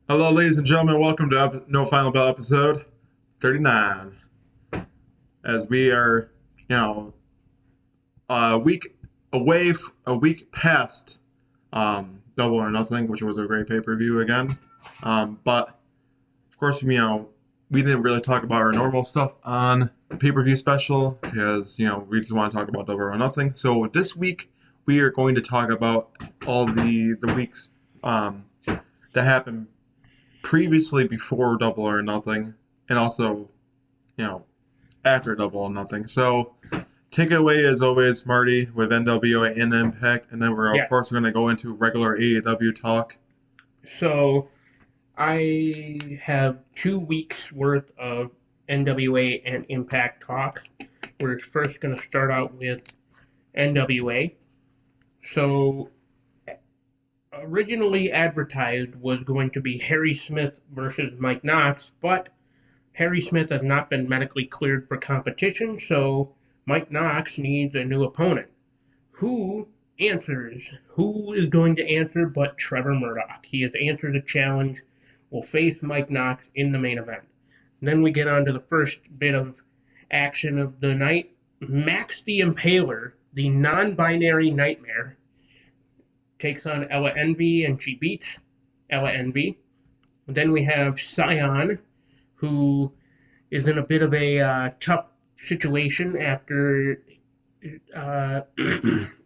Hello, ladies and gentlemen. Welcome to No Final Bell episode 39. As we are, you know, a week a week past Double or Nothing, which was a great pay per view again. But of course, we didn't really talk about our normal stuff on the pay per view special because we just want to talk about Double or Nothing. So this week we are going to talk about all the weeks that happened previously before Double or Nothing, and also, you know, after Double or Nothing. So take it away as always, Marty, with NWA and Impact, and then we're of Yeah. course going to go into regular AEW talk. So I have 2 weeks worth of NWA and Impact talk. We're first going to start out with NWA. So originally advertised was going to be Harry Smith versus Mike Knox, but Harry Smith has not been medically cleared for competition, so Mike Knox needs a new opponent. Who answers? Who is going to answer but Trevor Murdoch? He has answered the challenge, will face Mike Knox in the main event. And then we get on to the first bit of action of the night. Max the Impaler, the non binary nightmare, takes on Ella Envy and she beats Ella Envy. Then we have Scion, who is in a bit of a tough situation after uh,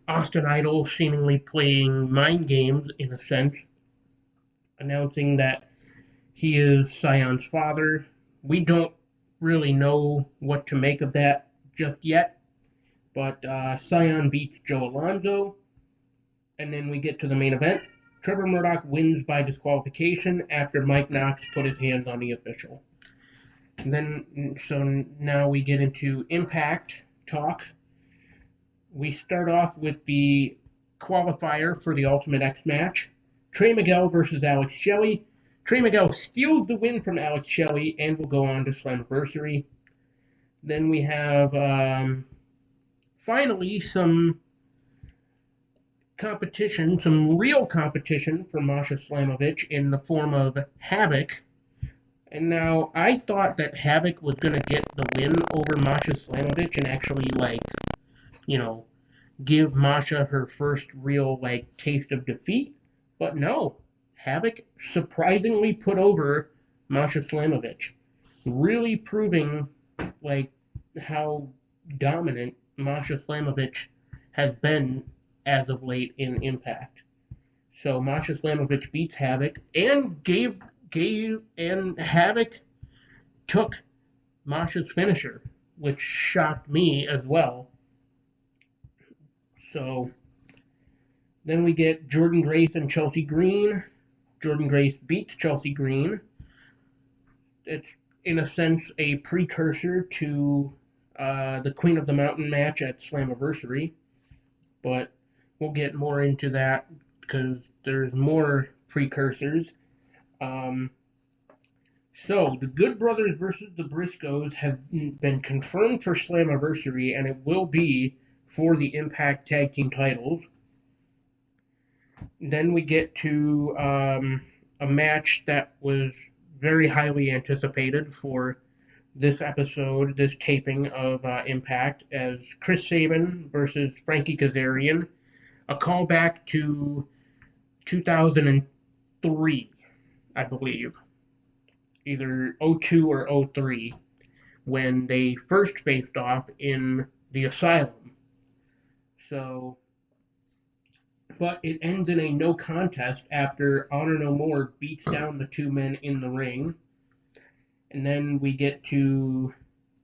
Austin Idol seemingly playing mind games in a sense, announcing that he is Scion's father. We don't really know what to make of that just yet, but Scion beats Joe Alonzo, and then we get to the main event. Trevor Murdoch wins by disqualification after Mike Knox put his hands on the official. And then, so now we get into Impact talk. We start off with the qualifier for the Ultimate X match. Trey Miguel versus Alex Shelley. Trey Miguel steals the win from Alex Shelley and will go on to Slammiversary. Then we have finally some competition, some real competition for Masha Slamovich in the form of Havoc. And now I thought that Havoc was going to get the win over Masha Slamovich and actually, you know, give Masha her first real taste of defeat. But no, Havoc surprisingly put over Masha Slamovich, really proving like how dominant Masha Slamovich has been as of late in Impact. So Masha Slamovich beats Havoc and gave and Havoc took Masha's finisher, which shocked me as well. So then we get Jordan Grace and Chelsea Green. Jordan Grace beats Chelsea Green. It's, in a sense, a precursor to the Queen of the Mountain match at Slammiversary, but we'll get more into that because there's more precursors. Um, so, the Good Brothers versus the Briscoes have been confirmed for Slammiversary, and it will be for the Impact Tag Team titles. Then we get to a match that was very highly anticipated for this episode, this taping of Impact, as Chris Sabin versus Frankie Kazarian, a callback to 2003, I believe, either '02 or '03, when they first faced off in the Asylum. So but it ends in a no contest after Honor No More beats down the two men in the ring. And then we get to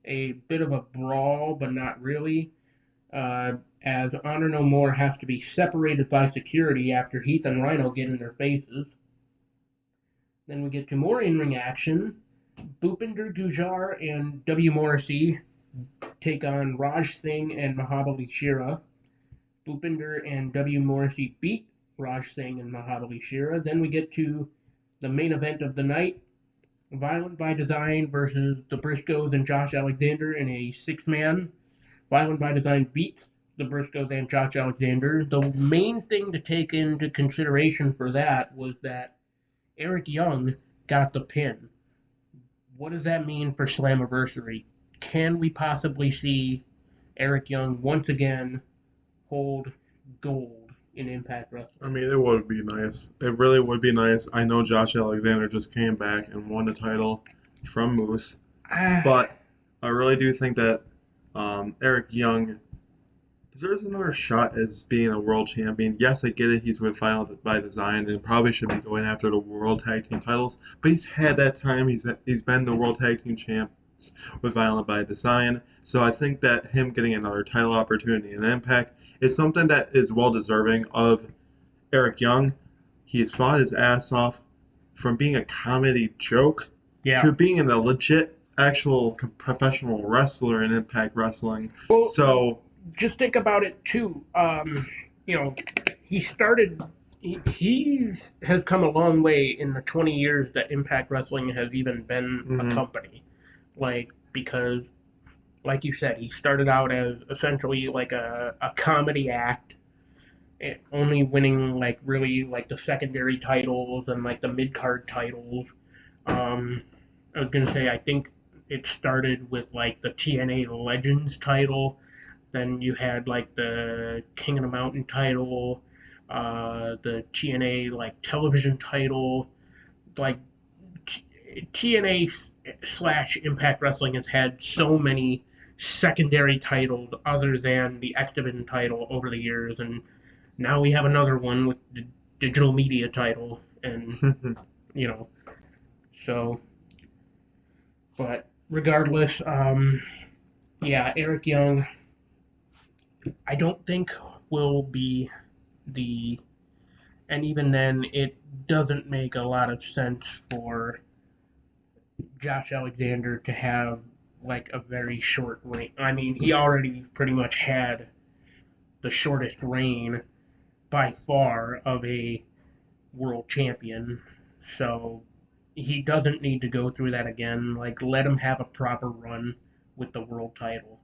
a bit of a brawl, but not really, as Honor No More has to be separated by security after Heath and Rhino get in their faces. Then we get to more in-ring action. Bhupinder Gujar and W. Morrissey take on Raj Singh and Mahabali Shera. Bhupinder and W. Morrissey beat Raj Singh and Mahabali Shera. Then we get to the main event of the night, Violent by Design versus the Briscoes and Josh Alexander in a six-man. Violent by Design beats the Briscoes and Josh Alexander. The main thing to take into consideration for that was that Eric Young got the pin. What does that mean for Slammiversary? Can we possibly see Eric Young once again hold gold in Impact I Wrestling? mean, it would be nice. It really would be nice. I know Josh Alexander just came back and won the title from Moose, Ah, but I really do think that Eric Young deserves another shot as being a world champion. Yes, I get it. He's with Violent by Design and probably should be going after the World Tag Team titles, but he's had that time. He's been the World Tag Team champs with Violent by Design. So I think that him getting another title opportunity in Impact is something that is well deserving of Eric Young. He's fought his ass off from being a comedy joke yeah. to being a legit, actual professional wrestler in Impact Wrestling. Well, So just think about it too. You know, he started. He has come a long way in the 20 years that Impact Wrestling has even been a company. Like, because, like you said, he started out as essentially like a comedy act, only winning like really like the secondary titles and like the mid card titles. I was gonna say I think it started with like the TNA Legends title. Then you had like the King of the Mountain title, the TNA like television title. Like TNA slash Impact Wrestling has had so many secondary titles other than the X Division title over the years, and now we have another one with the digital media title, and you know, so. But regardless, yeah, Eric Young, I don't think will be the, and even then, it doesn't make a lot of sense for Josh Alexander to have like a very short reign. I mean, he already pretty much had the shortest reign by far of a world champion, so he doesn't need to go through that again. Like, let him have a proper run with the world title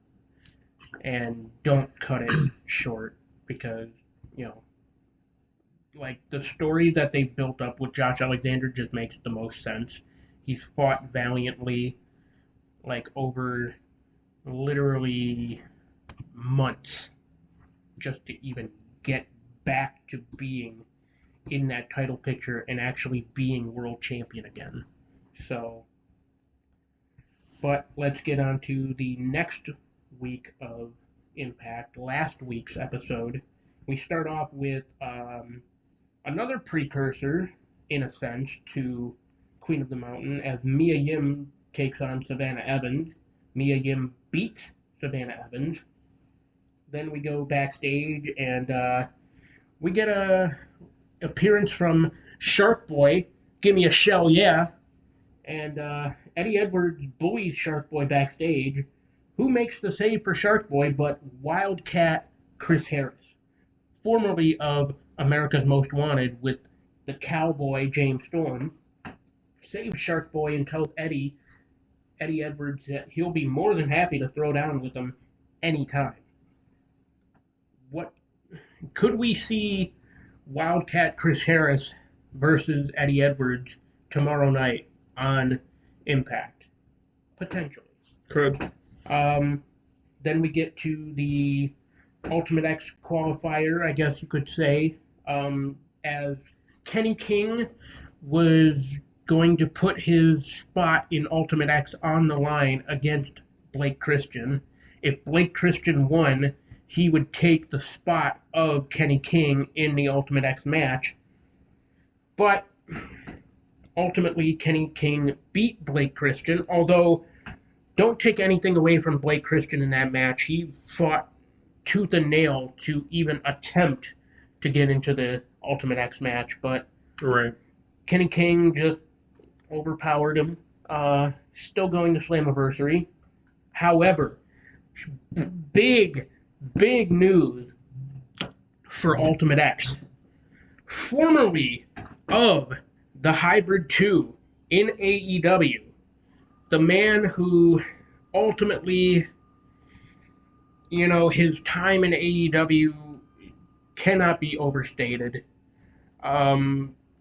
and don't cut it short because, you know, like the story that they built up with Josh Alexander just makes the most sense. He's fought valiantly, like over literally months just to even get back to being in that title picture and actually being world champion again. So, but let's get on to the next week of Impact, last week's episode. We start off with another precursor, in a sense, to Queen of the Mountain as Mia Yim takes on Savannah Evans. Mia Yim beats Savannah Evans. Then we go backstage and we get a appearance from Shark Boy. Give me a shell, yeah. And Eddie Edwards bullies Shark Boy backstage. Who makes the save for Shark Boy but Wildcat Chris Harris, formerly of America's Most Wanted with the cowboy James Storm, saves Shark Boy and tells Eddie Edwards that he'll be more than happy to throw down with him anytime. What could we see Wildcat Chris Harris versus Eddie Edwards tomorrow night on Impact? Potentially. Could. Then we get to the Ultimate X qualifier, I guess you could say, as Kenny King was going to put his spot in Ultimate X on the line against Blake Christian. If Blake Christian won, he would take the spot of Kenny King in the Ultimate X match. But ultimately, Kenny King beat Blake Christian, although don't take anything away from Blake Christian in that match. He fought tooth and nail to even attempt to get into the Ultimate X match, but Right. Kenny King just overpowered him. Still going to Slammiversary. However, big news for Ultimate X. Formerly of the Hybrid 2 in AEW, the man who ultimately, you know, his time in AEW cannot be overstated.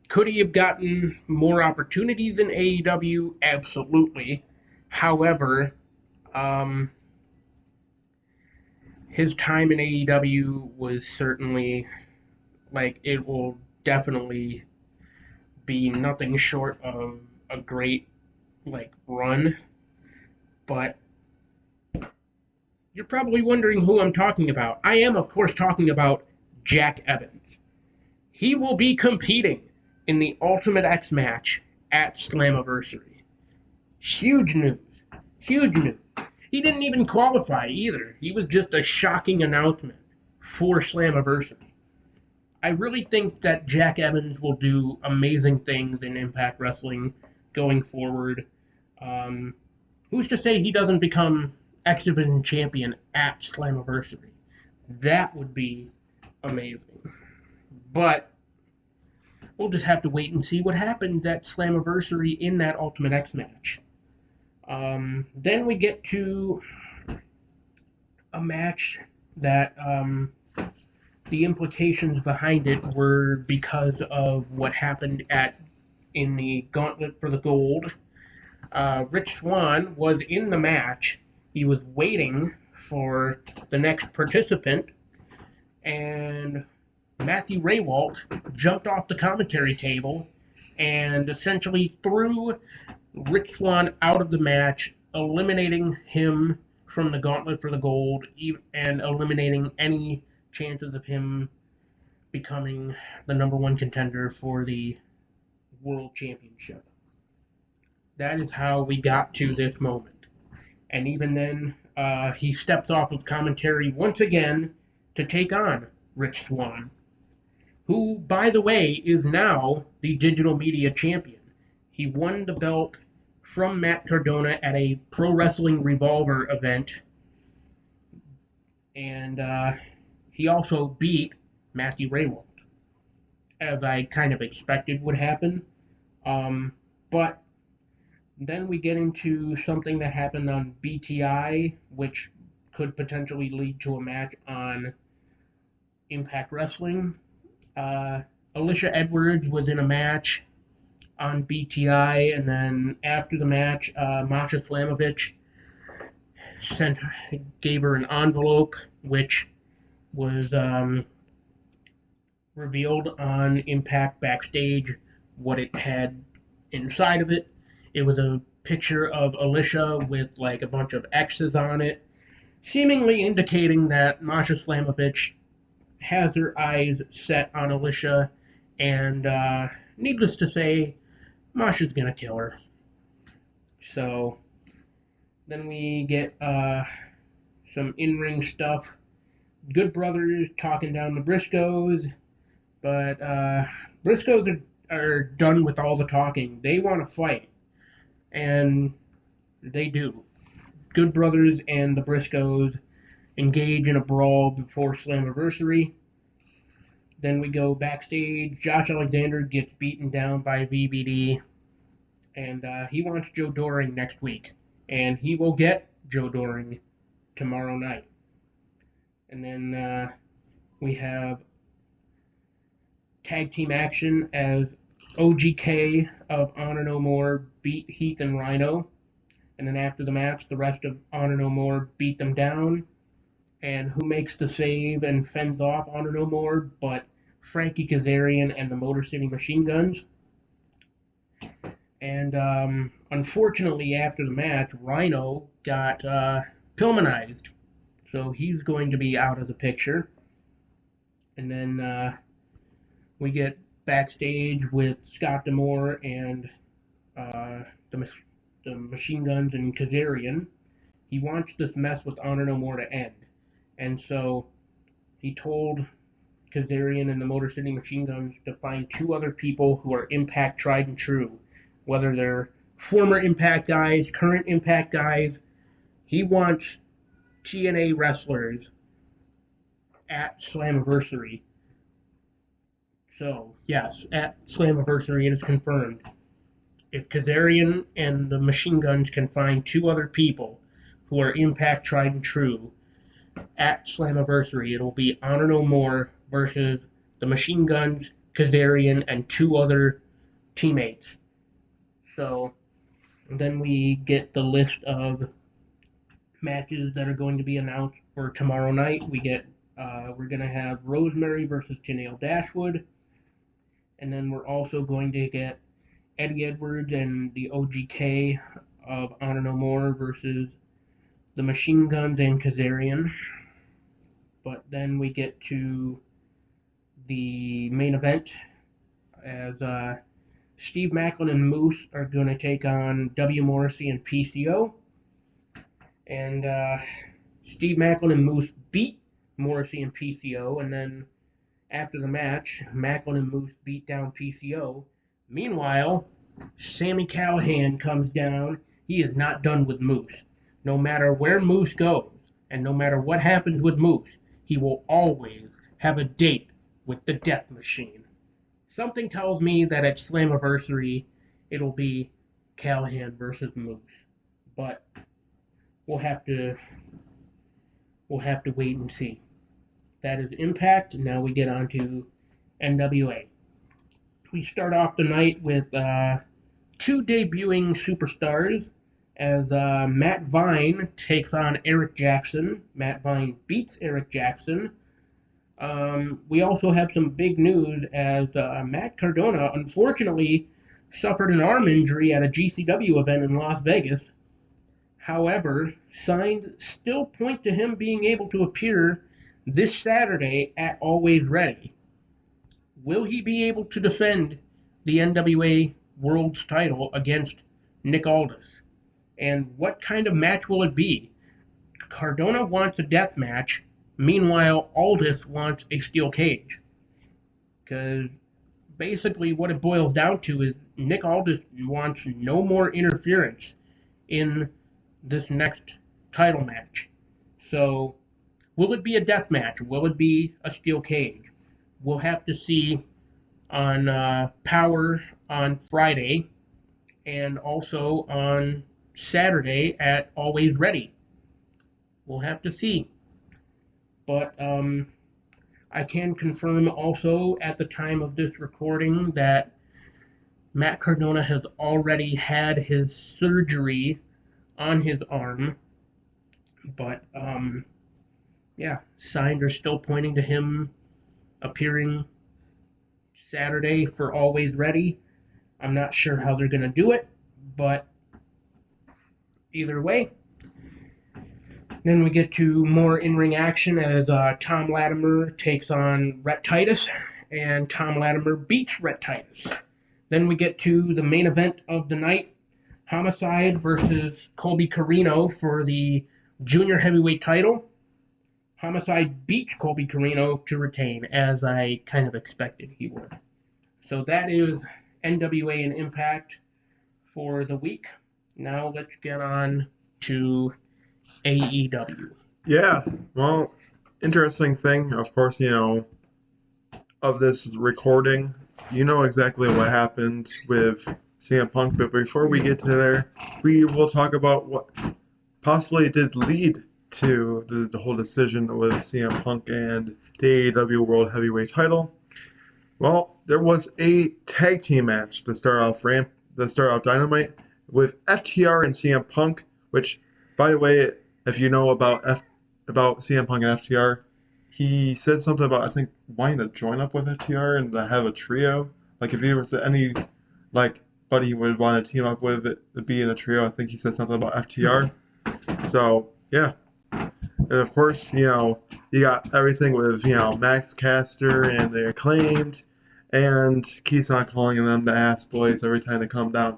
Could he have gotten more opportunities in AEW? Absolutely. However, um, his time in AEW was certainly, like, it will definitely be nothing short of a great, like, run. But you're probably wondering who I'm talking about. I am, of course, talking about Jack Evans. He will be competing in the Ultimate X match at Slammiversary. Huge news. Huge news. He didn't even qualify either. He was just a shocking announcement for Slammiversary. I really think that Jack Evans will do amazing things in Impact Wrestling going forward. Who's to say he doesn't become X Division champion at Slammiversary? That would be amazing. But we'll just have to wait and see what happens at Slammiversary in that Ultimate X match. Then we get to a match that the implications behind it were because of what happened in the Gauntlet for the Gold. Rich Swann was in the match. He was waiting for the next participant, and Matthew Raywalt jumped off the commentary table and essentially threw Rich Swann out of the match, eliminating him from the Gauntlet for the Gold and eliminating any chances of him becoming the number one contender for the World Championship. That is how we got to this moment. And even then, he steps off of commentary once again to take on Rich Swann, who, by the way, is now the digital media champion. He won the belt from Matt Cardona at a Pro Wrestling Revolver event, and he also beat Matthew Raywalt, as I kind of expected would happen. But then we get into something that happened on BTI, which could potentially lead to a match on Impact Wrestling. Alicia Edwards was in a match on BTI, and then after the match, Masha Slamovich gave her an envelope, which was revealed on Impact backstage what it had inside of it. It was a picture of Alicia with like a bunch of X's on it, seemingly indicating that Masha Slamovich has her eyes set on Alicia, and needless to say, Masha's gonna kill her. So then we get some in-ring stuff. Good Brothers talking down the Briscoes, but Briscoes are done with all the talking. They want to fight, and they do. Good Brothers and the Briscoes engage in a brawl before Slammiversary. Then we go backstage. Josh Alexander gets beaten down by VBD, and he wants Joe Doring next week, and he will get Joe Doring tomorrow night. And then we have tag team action as OGK of Honor No More beat Heath and Rhino. And then after the match, the rest of Honor No More beat them down. And who makes the save and fends off Honor No More but Frankie Kazarian and the Motor City Machine Guns. And unfortunately, after the match, Rhino got Pillmanized. So he's going to be out of the picture. And then we get backstage with Scott D'Amore and the Machine Guns and Kazarian. He wants this mess with Honor No More to end. And so he told Kazarian and the Motor City Machine Guns to find two other people who are Impact tried and true, whether they're former Impact guys, current Impact guys. He wants TNA wrestlers at Slammiversary. So, yes, at Slammiversary it is confirmed. If Kazarian and the Machine Guns can find two other people who are Impact tried and true at Slammiversary, it'll be Honor No More versus the Machine Guns Kazarian, and 2 other teammates. So then we get the list of matches that are going to be announced for tomorrow night. We're going to have Rosemary versus Janelle Dashwood, and then we're also going to get Eddie Edwards and the OGK of Honor No More versus the Machine Guns and Kazarian. But then we get to the main event as Steve Macklin and Moose are going to take on W. Morrissey and PCO. And Steve Macklin and Moose beat Morrissey and PCO. And then after the match, Macklin and Moose beat down PCO. Meanwhile, Sami Callihan comes down. He is not done with Moose. No matter where Moose goes, and no matter what happens with Moose, he will always have a date with the Death Machine. Something tells me that at Slammiversary, it'll be Callihan versus Moose. But we'll have to wait and see. That is Impact. Now we get on to NWA. We start off the night with 2 debuting superstars as Matt Vine takes on Eric Jackson. Matt Vine beats Eric Jackson. We also have some big news as Matt Cardona unfortunately suffered an arm injury at a GCW event in Las Vegas. However, signs still point to him being able to appear this Saturday at Always Ready. Will he be able to defend the NWA World's title against Nick Aldis? And what kind of match will it be? Cardona wants a death match. Meanwhile, Aldis wants a steel cage. Because basically what it boils down to is Nick Aldis wants no more interference in this next title match. So, will it be a death match? Will it be a steel cage? We'll have to see on Power on Friday and also on Saturday at Always Ready. We'll have to see. But I can confirm also at the time of this recording that Matt Cardona has already had his surgery on his arm. But yeah, signs are still pointing to him appearing Saturday for Always Ready. I'm not sure how they're going to do it, but either way. Then we get to more in-ring action as Tom Latimer takes on Rhett Titus, and Tom Latimer beats Rhett Titus. Then we get to the main event of the night, Homicide versus Colby Corino for the junior heavyweight title. Homicide beats Colby Corino to retain, as I kind of expected he would. So that is NWA and Impact for the week. Now let's get on to AEW. Yeah, well, interesting thing, of course, of this recording, you know exactly what happened with CM Punk, but before we get to there, we will talk about what possibly did lead to the whole decision with CM Punk and the AEW World Heavyweight title. Well, there was a tag team match to start off Dynamite with FTR and CM Punk, which, by the way, if you know about CM Punk and FTR, he said something about, I think, wanting to join up with FTR and to have a trio. Like, if he was any, buddy he would want to team up with it to be in a trio, I think he said something about FTR. So, yeah. And, of course, you got everything with, Max Caster and the Acclaimed, and keeps on calling them the ass boys every time they come down.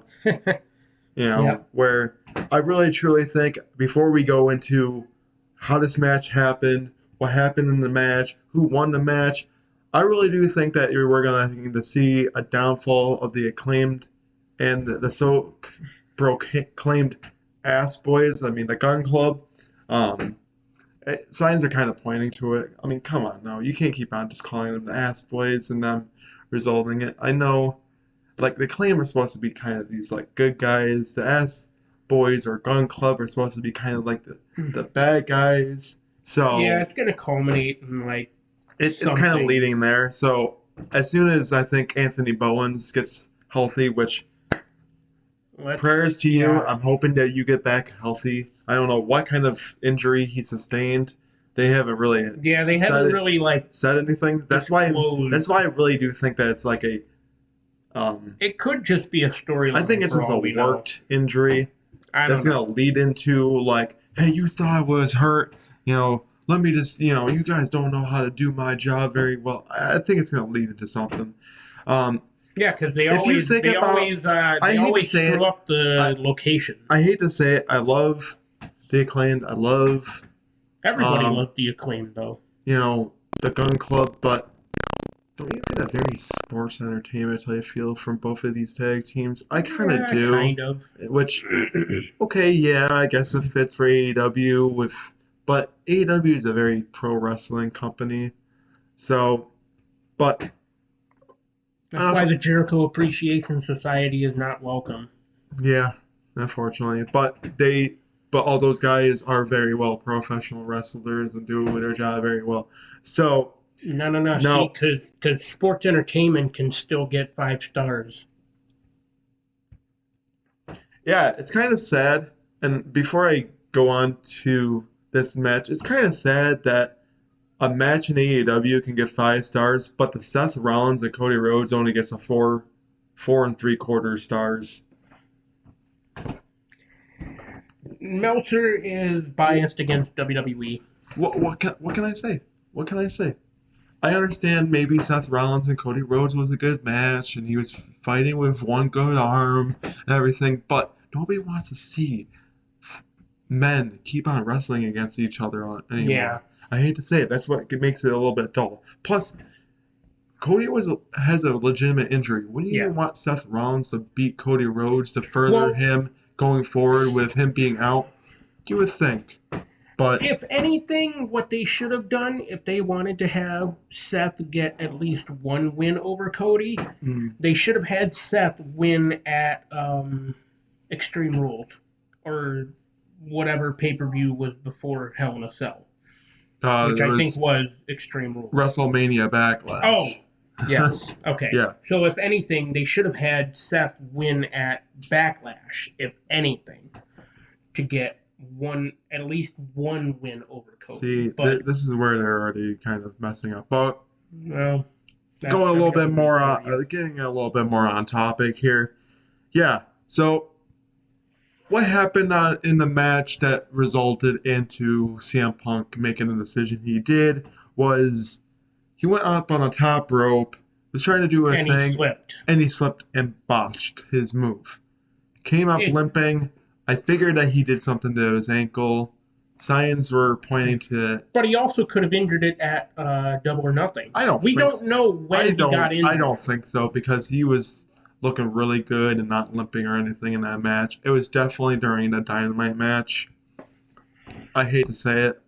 Yep. Where I really truly think before we go into how this match happened, what happened in the match, who won the match, I really do think that we're going to see a downfall of the Acclaimed and the so-proclaimed ass boys. I mean, the Gun Club. Signs are kind of pointing to it. I mean, come on, no. You can't keep on just calling them the ass boys and them resolving it. I know, the Acclaim are supposed to be kind of these, good guys. The ass boys or Gun Club are supposed to be kind of the bad guys. So yeah, it's going to culminate in, it's kind of leading there. So as soon as I think Anthony Bowens gets healthy, which prayers to you. Yeah. I'm hoping that you get back healthy. I don't know what kind of injury he sustained. They haven't really Yeah, they haven't really said anything. That's why I really do think that it's like a it could just be a storyline. I think it's just a worked injury that's gonna lead into like, hey, you thought I was hurt, let me just, you guys don't know how to do my job very well. I think it's gonna lead into something. Yeah, because they always screw up the location. I hate to say it. I love the Acclaimed. I love everybody loves the Acclaimed, though. The Gun Club, but don't you get a very sports entertainment type feel from both of these tag teams? I kind of do. Kind of. Which, okay, yeah, I guess it fits for AEW but AEW is a very pro wrestling company, so, but. That's why the Jericho Appreciation Society is not welcome. Yeah, unfortunately, but all those guys are very well professional wrestlers and do their job very well. So. No. See, because sports entertainment can still get 5 stars. Yeah, it's kind of sad. And before I go on to this match, it's kind of sad that a match in AEW can get 5 stars, but the Seth Rollins and Cody Rhodes only gets a 4 3/4 stars. Meltzer is biased against WWE. What can I say? What can I say? I understand maybe Seth Rollins and Cody Rhodes was a good match, and he was fighting with one good arm and everything, but nobody wants to see men keep on wrestling against each other anymore. Yeah. I hate to say it. That's what makes it a little bit dull. Plus, Cody has a legitimate injury. Wouldn't you want Seth Rollins to beat Cody Rhodes to further him going forward with him being out? You would think. But if anything, what they should have done, if they wanted to have Seth get at least one win over Cody, they should have had Seth win at Extreme Rules or whatever pay-per-view was before Hell in a Cell, which I think was Extreme Rules. WrestleMania Backlash. Oh, yes. Okay. Yeah. So if anything, they should have had Seth win at Backlash, if anything, to get at least one win over Cody. See, but this is where they're already kind of messing up. But well, going a little bit more getting a little bit more on topic here. Yeah. So what happened in the match that resulted into CM Punk making the decision he did was he went up on the top rope, was trying to do a thing, and he slipped and botched his move. Came up limping. I figured that he did something to his ankle. Signs were pointing to. But he also could have injured it at Double or Nothing. We don't know when he got injured. I don't think so because he was looking really good and not limping or anything in that match. It was definitely during the Dynamite match. I hate to say it.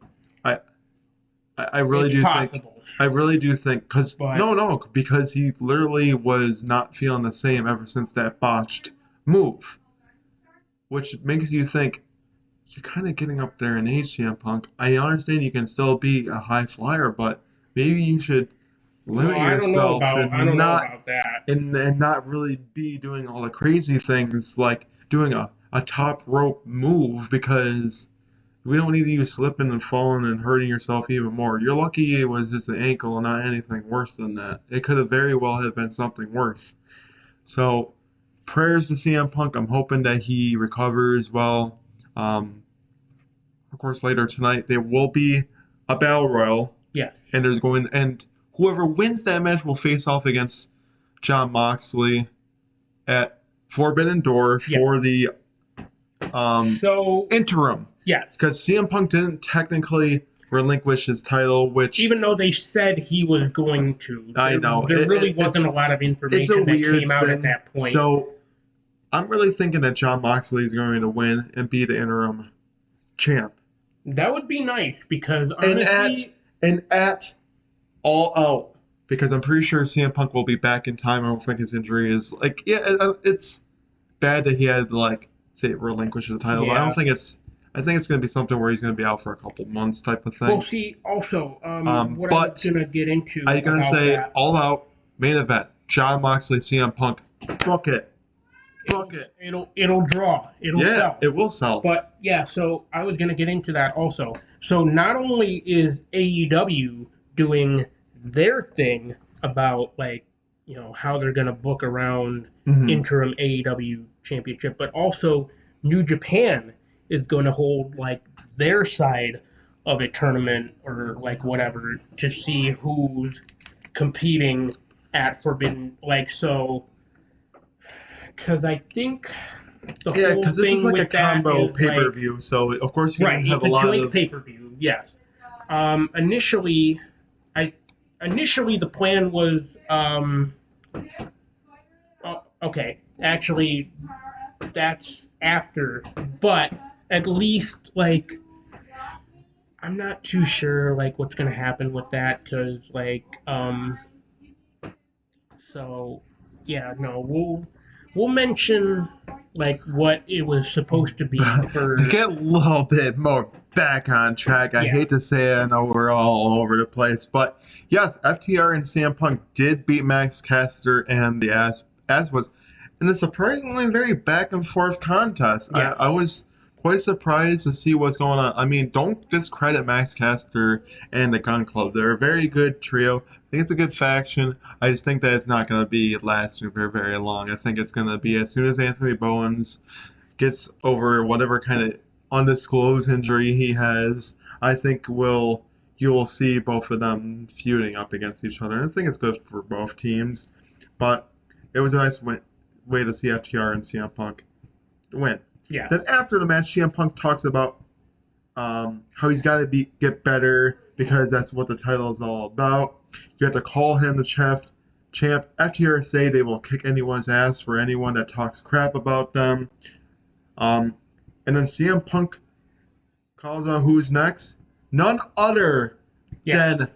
I really do think. I really do think because because he literally was not feeling the same ever since that botched move. Which makes you think you're kind of getting up there in age, CM Punk. I understand you can still be a high flyer, but maybe you should limit yourself and not really be doing all the crazy things like doing a top rope move because we don't need you slipping and falling and hurting yourself even more. You're lucky it was just an ankle and not anything worse than that. It could have very well have been something worse. So prayers to CM Punk. I'm hoping that he recovers well. Of course, later tonight there will be a battle royal. Yes. And whoever wins that match will face off against Jon Moxley at Forbidden Door for the interim. Yes. Because CM Punk didn't technically relinquish his title, which even though they said he was going to, I know there really wasn't a lot of information that came out at that point. So I'm really thinking that Jon Moxley is going to win and be the interim champ. That would be nice because honestly, and at All Out, because I'm pretty sure CM Punk will be back in time. I don't think his injury is it's bad that he had to relinquish the title. But I don't think it's. I think it's going to be something where he's going to be out for a couple months, type of thing. Well, see, also, what I was going to get into. I'm going to say All Out main event. Jon Moxley, CM Punk. Book it. Book it. It'll draw. It'll sell. It will sell. But yeah, so I was gonna get into that also. So not only is AEW doing their thing about like, you know, how they're gonna book around interim AEW championship, but also New Japan is going to hold like their side of a tournament or like whatever to see who's competing at Forbidden. Like, so, because I think the whole because this thing is like a with that combo is, pay-per-view, like, so of course you're going to have a it's lot joint of pay-per-view. Yes. Initially the plan was okay, actually that's after, but at least like I'm not too sure like what's gonna happen with that because like so yeah, no, we'll mention like what it was supposed to be for get a little bit more back on track. I hate to say it, I know we're all over the place, but yes, FTR and CM Punk did beat Max Caster and the as was in a surprisingly very back and forth contest. I was quite surprised to see what's going on. I mean, don't discredit Max Caster and the Gun Club. They're a very good trio. I think it's a good faction. I just think that it's not going to be lasting very, very long. I think it's going to be as soon as Anthony Bowens gets over whatever kind of undisclosed injury he has, I think you will see both of them feuding up against each other. And I think it's good for both teams. But it was a nice way to see FTR and CM Punk win. Yeah. Then after the match, CM Punk talks about how he's got to get better because that's what the title is all about. You have to call him the champ. FTR say they will kick anyone's ass for anyone that talks crap about them. And then CM Punk calls out who's next. None other than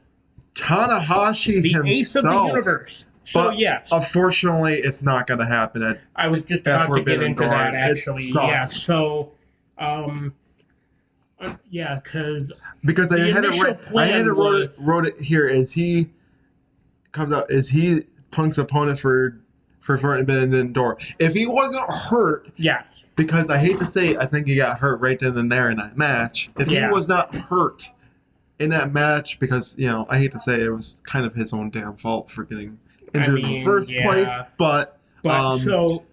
Tanahashi the himself. ace of the universe. So, But unfortunately, it's not going to happen. I was just about to get into that, actually. Yeah, so, because I had it wrote it here. Is he Punk's opponent for Forbidden Door? If he wasn't hurt, yes. Because I hate to say it, I think he got hurt right then and there in that match. If he was not hurt in that match, because I hate to say it, it was kind of his own damn fault for getting injured in the first place, but so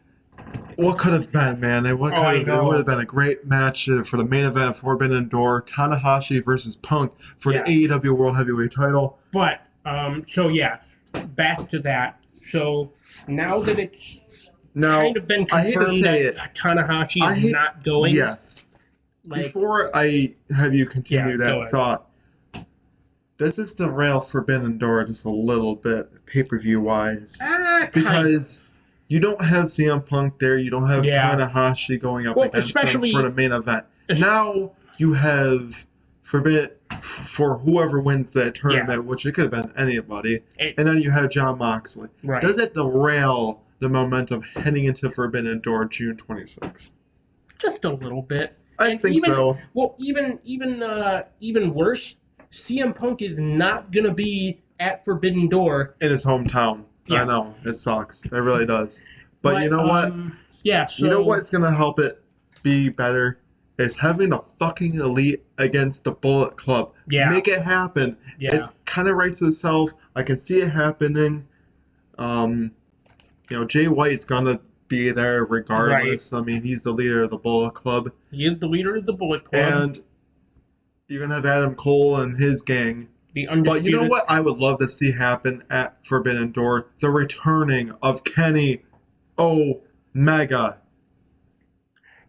what could have been, man? It would have been a great match for the main event of Forbidden Door, Tanahashi versus Punk for the AEW World Heavyweight title. But back to that. So now that it's kind of been confirmed that Tanahashi is not going. Yes. Before I have you continue that thought, does this derail Forbidden Door just a little bit pay-per-view wise? Because you don't have CM Punk there, you don't have Tanahashi going up against them for the main event. Now you have for whoever wins that tournament, which it could have been anybody, and then you have Jon Moxley. Right. Does it derail the momentum heading into Forbidden Door June 26th? Just a little bit. I think so. Well, even worse, CM Punk is not going to be at Forbidden Door. In his hometown. Yeah. I know. It sucks. It really does. But you know what? Yeah, so... You know what's going to help it be better? Is having the fucking Elite against the Bullet Club. Yeah. Make it happen. Yeah. It's kind of writes itself. I can see it happening. Jay White's going to be there regardless. Right. I mean, he's the leader of the Bullet Club. He is the leader of the Bullet Club. And you're going to have Adam Cole and his gang. The undisputed... But you know what I would love to see happen at Forbidden Door? The returning of Kenny Omega.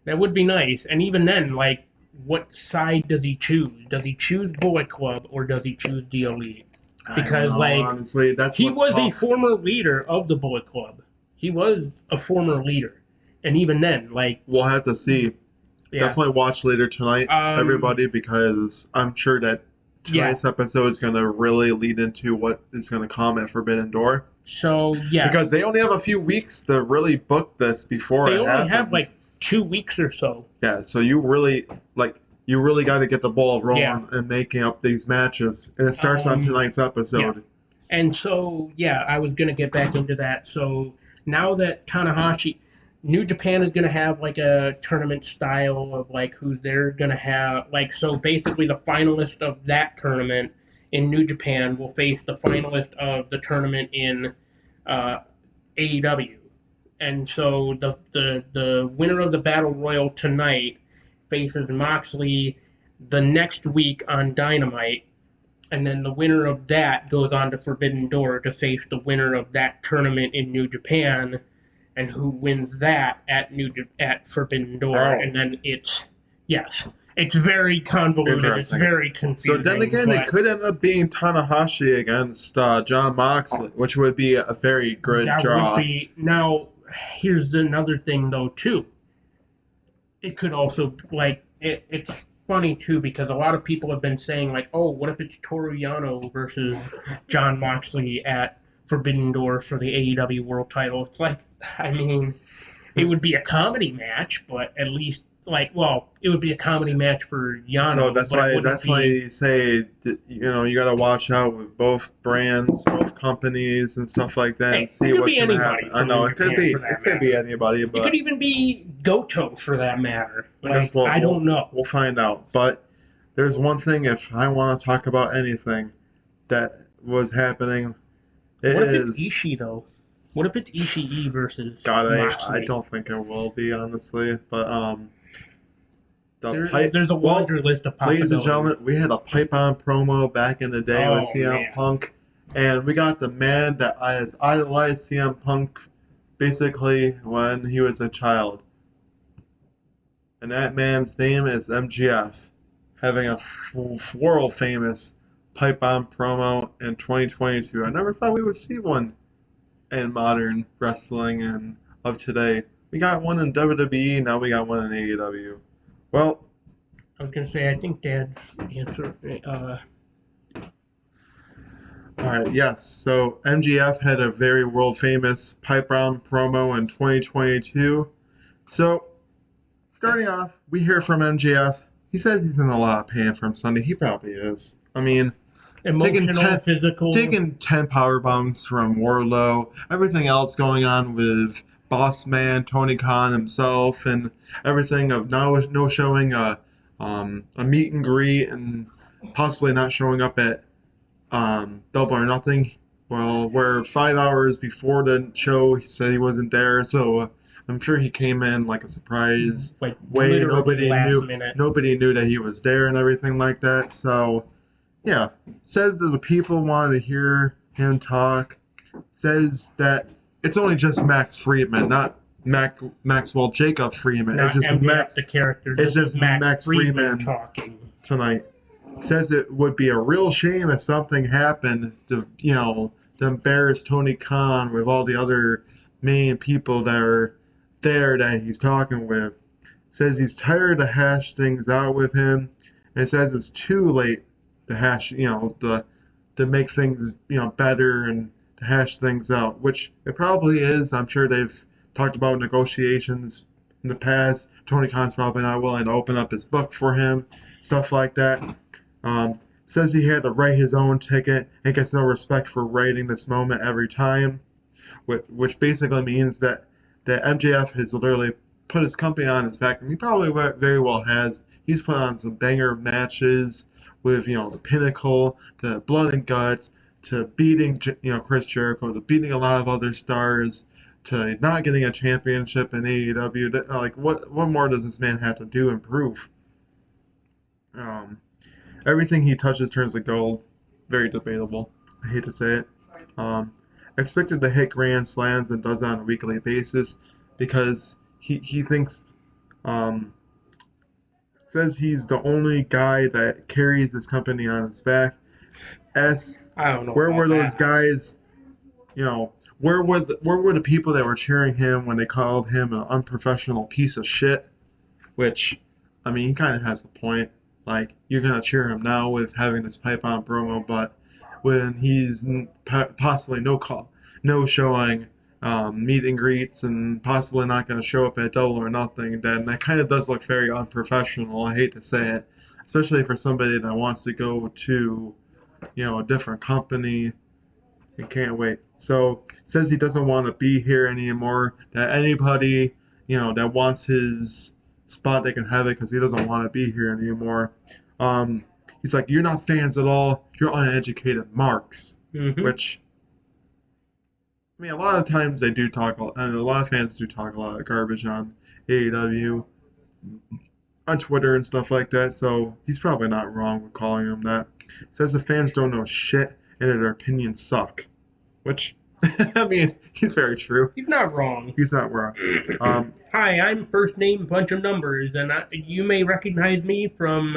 That would be nice. And even then, like, what side does he choose? Does he choose Bullet Club or does he choose the Elite? Because, honestly, he was a former leader of the Bullet Club. He was a former leader. And even then, we'll have to see. Yeah. Definitely watch later tonight, everybody, because I'm sure that tonight's episode is going to really lead into what is going to come at Forbidden Door. So, yeah. Because they only have a few weeks to really book this before it happens. They only have, 2 weeks or so. Yeah, so you really got to get the ball rolling and making up these matches. And it starts on tonight's episode. And so, yeah, I was going to get back into that. So now that Tanahashi, New Japan is going to have like a tournament style of like who they're going to have. Like, so basically, the finalist of that tournament in New Japan will face the finalist of the tournament in uh, AEW. And so the winner of the Battle Royal tonight faces Moxley the next week on Dynamite, and then the winner of that goes on to Forbidden Door to face the winner of that tournament in New Japan, and who wins that at Forbidden Door, Oh, and then it's very convoluted. It's interesting. very So confusing. then again, it but could end up being Tanahashi against John Moxley, which would be a very good that draw. would be now. Here's another thing though too. It could also it's funny too because a lot of people have been saying like, oh, what if it's Toru Yano versus John Moxley at Forbidden Door for the AEW World Title? It's like, I mean, it would be a comedy match, but at least it would be a comedy match for Yano. So that's but why it I wouldn't definitely say that, you gotta watch out with both brands, both companies, and stuff like that, Hey, and see it could what's be gonna anybody happen. I from know New it could Japan be for that it could be anybody, It but could even be Goto for that matter. I guess I don't know. we'll find out. But there's one thing, if I want to talk about anything that was happening, it What if is. it's Ishii though? What if it's Ishii versus God, I Moxley? don't think it will be, honestly. But There's a laundry list of ladies possibilities. and gentlemen, we had a pipe on promo back in the day with CM Punk, and we got the man that has idolized CM Punk basically when he was a child. And that man's name is MJF, having a world famous pipe bomb promo in 2022. I never thought we would see one in modern wrestling and of today. We got one in WWE, now we got one in AEW. Well, I was gonna say I think Dad's answer. alright, yes. So MJF had a very world famous pipe bomb promo in 2022. So starting off, we hear from MJF. He says he's in a lot of pain from Sunday. He probably is. I mean, Emotional, physical. taking 10 power bombs from Wardlow, everything else going on with Boss Man, Tony Khan himself, and everything of no showing a meet and greet and possibly not showing up at Double or Nothing. Well, where 5 hours before the show he said he wasn't there, so I'm sure he came in like a surprise way. Nobody knew that he was there and everything like that. So yeah, says that the people want to hear him talk. Says that it's only just Max Friedman, not Maxwell Jacob Friedman. Not it's just MJF, the character. It's just Max Friedman talking tonight. Says it would be a real shame if something happened to embarrass Tony Khan with all the other main people that are there that he's talking with. Says he's tired to hash things out with him, and says it's too late to hash, to make things, better and to hash things out, which it probably is. I'm sure they've talked about negotiations in the past. Tony Khan's probably not willing to open up his book for him, stuff like that. Says he had to write his own ticket and gets no respect for writing this moment every time, which basically means that MJF has literally put his company on his back, and he probably very well has. He's put on some banger matches with, the Pinnacle, to Blood and Guts, to beating, Chris Jericho, to beating a lot of other stars, to not getting a championship in AEW. Like, what more does this man have to do and prove? Everything he touches turns to gold. Very debatable. I hate to say it. Expected to hit grand slams and does it on a weekly basis because he thinks, says he's the only guy that carries his company on his back. I don't know. Where were those guys? Where were the people that were cheering him when they called him an unprofessional piece of shit? Which, I mean, he kind of has the point. Like, you're gonna cheer him now with having this pipe on promo, but when he's possibly no showing meet and greets and possibly not going to show up at Double or Nothing, then that kind of does look very unprofessional. I hate to say it, especially for somebody that wants to go to, a different company. He can't wait. So says he doesn't want to be here anymore. That anybody, that wants his spot, they can have it because he doesn't want to be here anymore. He's like, you're not fans at all. You're uneducated marks. Mm-hmm. Which, I mean, a lot of times they do talk, and a lot of fans do talk a lot of garbage on AEW, on Twitter and stuff like that. So he's probably not wrong with calling him that. Says the fans don't know shit and that their opinions suck. Which, I mean, he's very true. He's not wrong. He's not wrong. Hi, I'm first name bunch of numbers, and you may recognize me from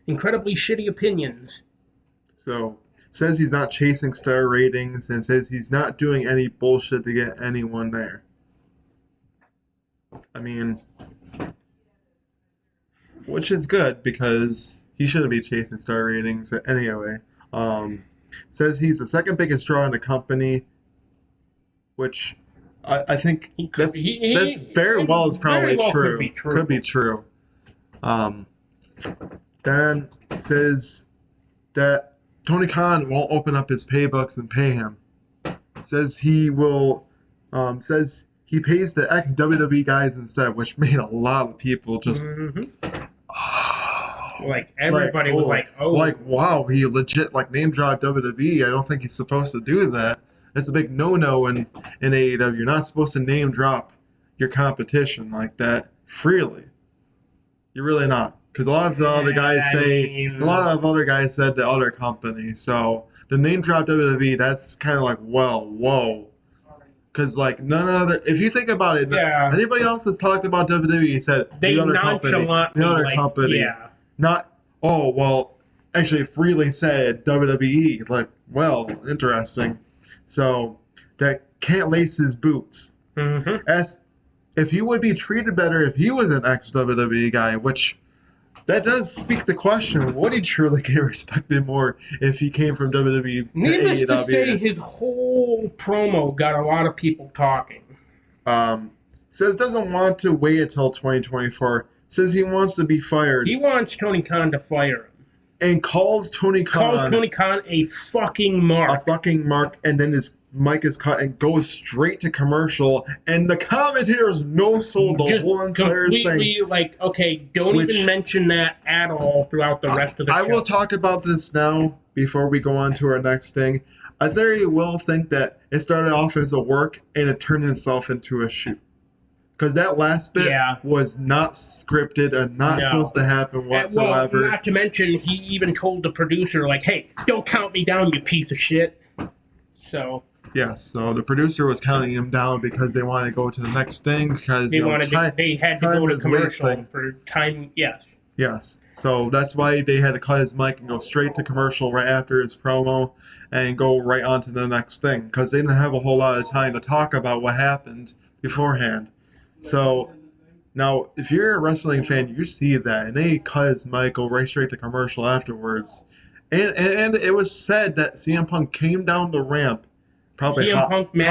incredibly shitty opinions. So, says he's not chasing star ratings and says he's not doing any bullshit to get anyone there. I mean, which is good because he shouldn't be chasing star ratings anyway. Says he's the second biggest draw in the company, which I think that's very well is probably true. Could be true. Then says that Tony Khan won't open up his pay books and pay him. Says he will. Says he pays the ex-WWE guys instead, which made a lot of people just. Mm-hmm. Like everybody was like, oh, like wow, he legit like name dropped WWE. I don't think he's supposed to do that. It's a big no-no in AEW. You're not supposed to name drop your competition like that freely. You're really not, because a lot of the other guys a lot of other guys said the other company. So the name drop WWE, that's kind of like, well, whoa. Because like none other, if you think about it, anybody else that's talked about WWE said the other company, yeah. Not, oh, well, actually freely said WWE. Like, well, interesting. So, that can't lace his boots. Mm-hmm. As if he would be treated better if he was an ex-WWE guy, which that does speak the question, would he truly get respected more if he came from WWE to Needless AEW? to say, his whole promo got a lot of people talking. Says doesn't want to wait until 2024. Says he wants to be fired. He wants Tony Khan to fire him. And calls Tony Khan a fucking mark. A fucking mark, and then his mic is cut and goes straight to commercial, and the commentators no-sold the whole entire thing. Completely, like, okay, don't even mention that at all throughout the rest of the show. I will talk about this now before we go on to our next thing. I very well think that it started off as a work, and it turned itself into a shoot. Because that last bit was not scripted and not supposed to happen whatsoever. Well, not to mention, he even told the producer, like, hey, don't count me down, you piece of shit. So. Yes, so the producer was counting him down because they wanted to go to the next thing. Because they had to go to commercial for time, yes. Yes, so that's why they had to cut his mic and go straight to commercial right after his promo and go right on to the next thing. Because they didn't have a whole lot of time to talk about what happened beforehand. So, now, if you're a wrestling fan, you see that, and they cut his mic, go right straight to commercial afterwards. And it was said that CM Punk came down the ramp, probably hobbling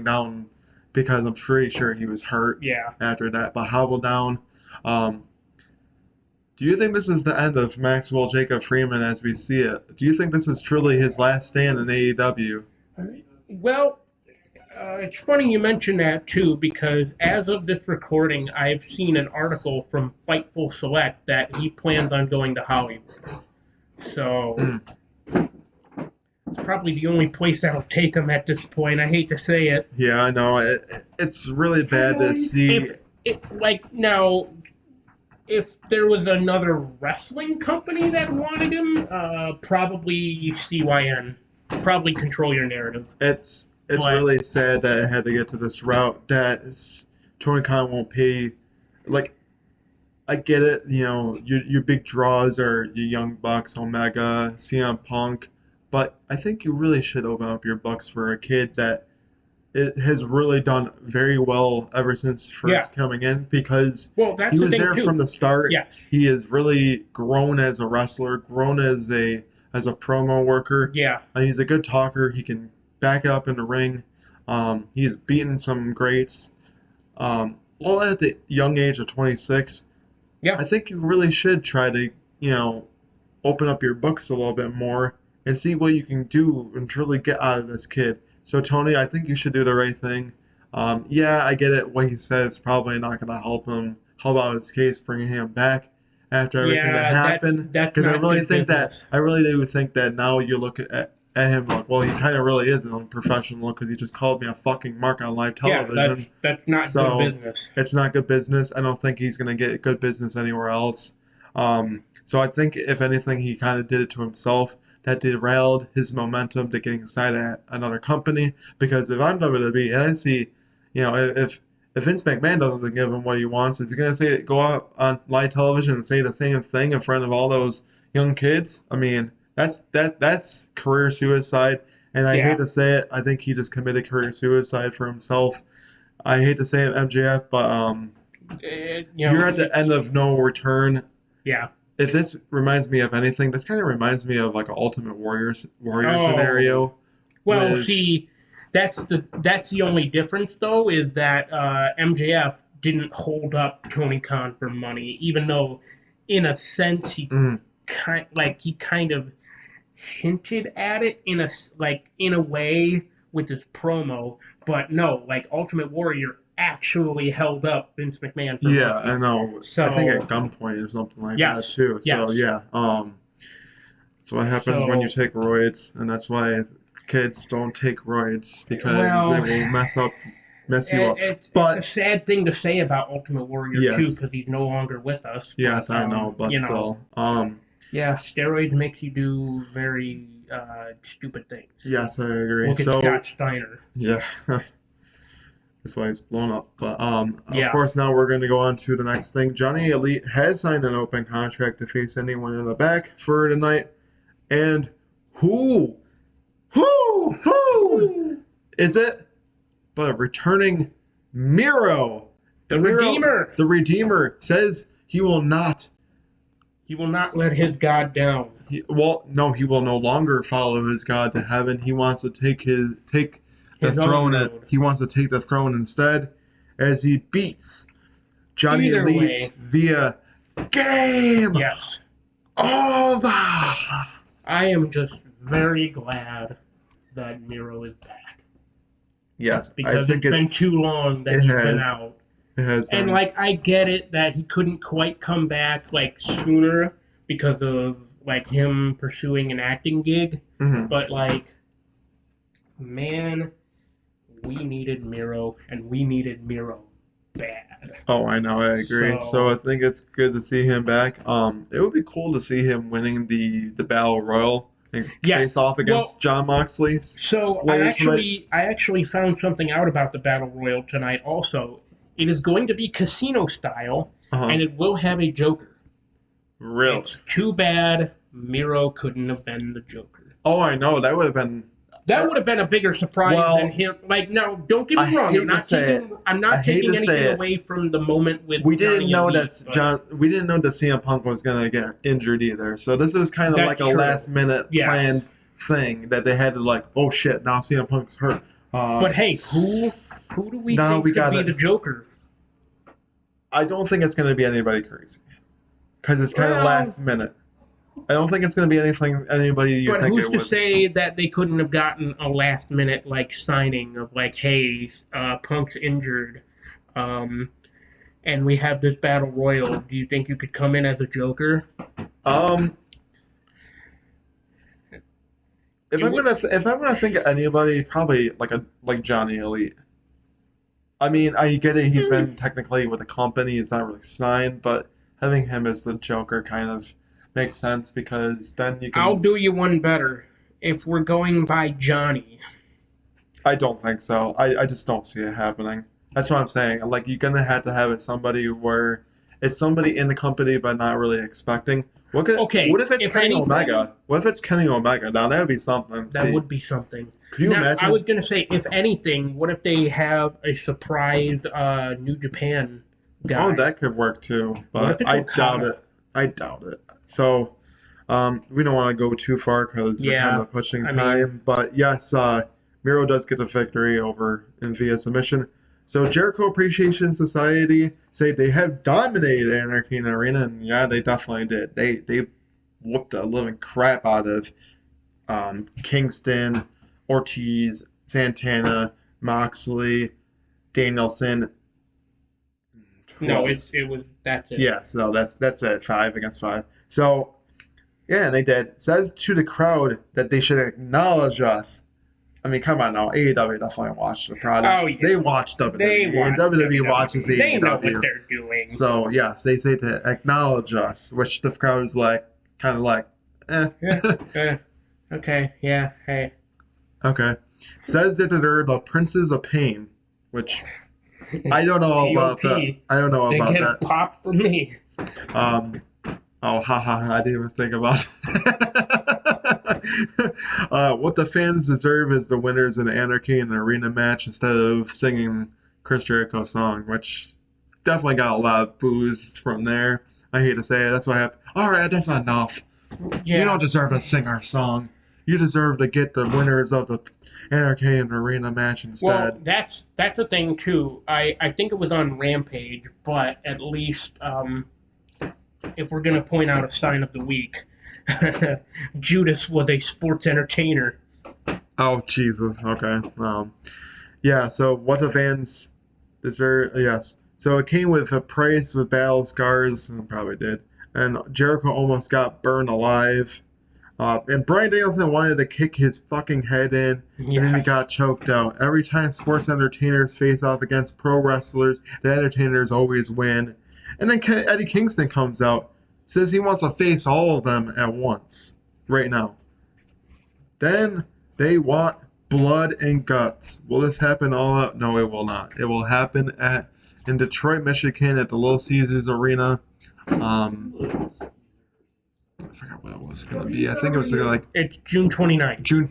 down, because I'm pretty sure he was hurt after that, but hobbled down. Do you think this is the end of Maxwell Jacob Freeman as we see it? Do you think this is truly his last stand in AEW? Well, it's funny you mention that, too, because as of this recording, I've seen an article from Fightful Select that he plans on going to Hollywood. So, it's probably the only place that'll take him at this point. I hate to say it. Yeah, I know. It's really bad to see. Now, if there was another wrestling company that wanted him, probably CYN. Probably control your narrative. It's really sad that it had to get to this route that Tony Khan won't pay. Like, I get it, your big draws are your Young Bucks, Omega, CM Punk, but I think you really should open up your bucks for a kid that it has really done very well ever since first coming in, because he was there from the start. Yes. He has really grown as a wrestler, grown as a promo worker. Yeah. And he's a good talker. He can back up in the ring. He's beaten some greats. All at the young age of 26. Yeah. I think you really should try to, open up your books a little bit more and see what you can do and truly get out of this kid. So Tony, I think you should do the right thing. Yeah, I get it. What he said is probably not going to help out his case, bringing him back after everything that Yeah, happened. that's Because not his business. I really do think that now you look at him like, well, he kind of really is an unprofessional because he just called me a fucking mark on live television. Yeah, that's not So good business. it's not good business. I don't think he's going to get good business anywhere else. So I think if anything, he kind of did it to himself. That derailed his momentum to getting signed at another company. Because if I'm WWE and I see, if Vince McMahon doesn't give him what he wants, is he going to say go out on live television and say the same thing in front of all those young kids? I mean, that's career suicide. And I hate to say it, I think he just committed career suicide for himself. I hate to say it, MJF, but you're at the end of no return. Yeah. If this reminds me of anything, this kind of reminds me of like an Ultimate Warrior scenario. Well, see, that's the only difference though, is that MJF didn't hold up Tony Khan for money, even though, in a sense, he kind of hinted at it in a way with his promo, but no, like Ultimate Warrior actually held up Vince McMahon for money. I know. So, I think at gunpoint or something like that too. So that's what happens when you take roids, and that's why kids don't take roids because it will mess you up. It's a sad thing to say about Ultimate Warrior too, because he's no longer with us. Yes, I know, but still. Steroids makes you do very stupid things. Yes, I agree. Look at Scott Steiner. Yeah. That's why he's blown up. But of course, now we're going to go on to the next thing. Johnny Elite has signed an open contract to face anyone in the back for tonight. And who is it but returning Miro? Redeemer. The Redeemer says he will not let his God down. He will no longer follow his God to heaven. He wants to take the throne. He wants to take the throne instead, as he beats Johnny Elite via game. Yes. Over. I am just very glad that Miro is back. Yes, because it's been too long that he's been out. It has been. And I get it that he couldn't quite come back sooner because of him pursuing an acting gig. Mm-hmm. But man, we needed Miro, and we needed Miro bad. Oh, I know, I agree. So I think it's good to see him back. It would be cool to see him winning the Battle Royal and face off against Jon Moxley. So I actually found something out about the Battle Royal tonight also. It is going to be casino style, and it will have a Joker. Really? It's too bad Miro couldn't have been the Joker. Oh, I know. That would have been... That would have been a bigger surprise than him. No, don't get me wrong. I'm not taking anything away from the moment with we didn't know that CM Punk was gonna get injured either. So this was kind of like a last minute planned thing that they had to oh shit, now CM Punk's hurt. But hey, who do we think could be the Joker? I don't think it's gonna be anybody crazy, because it's kind of last minute. I don't think it's going to be anybody you think it would. But who's to say that they couldn't have gotten a last-minute signing of hey, Punk's injured, and we have this battle royal. Do you think you could come in as a Joker? If I'm gonna think of anybody, probably like Johnny Elite. I mean, I get it. He's been technically with a company. He's not really signed, but having him as the Joker kind of makes sense, because then you can... I'll do you one better. If we're going by Johnny. I don't think so. I just don't see it happening. That's what I'm saying. You're going to have it somebody where it's somebody in the company but not really expecting. What if it's Kenny Omega? What if it's Kenny Omega? Now, that would be something. That would be something. Could you imagine? I was going to say, if anything, what if they have a surprise New Japan guy? Oh, that could work too, but I doubt it. So, we don't want to go too far because we're kind of pushing time. But yes, Miro does get the victory over in via submission. So Jericho Appreciation Society say they have dominated Anarchy in the Arena, and yeah, they definitely did. They whooped the living crap out of Kingston, Ortiz, Santana, Moxley, Danielson. No, it was that's it. Yeah, so that's it. 5 against 5. So yeah, they did. Says to the crowd that they should acknowledge us. I mean, come on now. AEW definitely watched the product. Oh, yeah. They watch WWE. And WWE watches AEW. They know what they're doing. So yes, they say to acknowledge us, which the crowd is like, kind of like, Okay, yeah, hey. Okay. Says that they're the Princes of Pain, which I don't know about that. I don't know about that. They get popped for me. Oh, I didn't even think about that. What the fans deserve is the winners in the Anarchy in the arena match instead of singing Chris Jericho's song, which definitely got a lot of boos from there. I hate to say it. That's why I have. All right, that's not enough. Yeah. You don't deserve to sing our song. You deserve to get the winners of the Anarchy in the arena match instead. Well, that's the thing too. I think it was on Rampage, but at least if we're gonna point out a sign of the week, Judas was a sports entertainer. Oh Jesus! Okay. Yeah. So what the fans deserve? Yes. So it came with a price with battle scars, and probably did. And Jericho almost got burned alive. And Bryan Danielson wanted to kick his fucking head in, and then he got choked out. Every time sports entertainers face off against pro wrestlers, the entertainers always win. And then Eddie Kingston comes out, says he wants to face all of them at once, right now. Then they want blood and guts. Will this happen all out? No, it will not. It will happen in Detroit, Michigan, at the Little Caesars Arena. I forgot what it was going to be. I think it was like... It's June 29th. June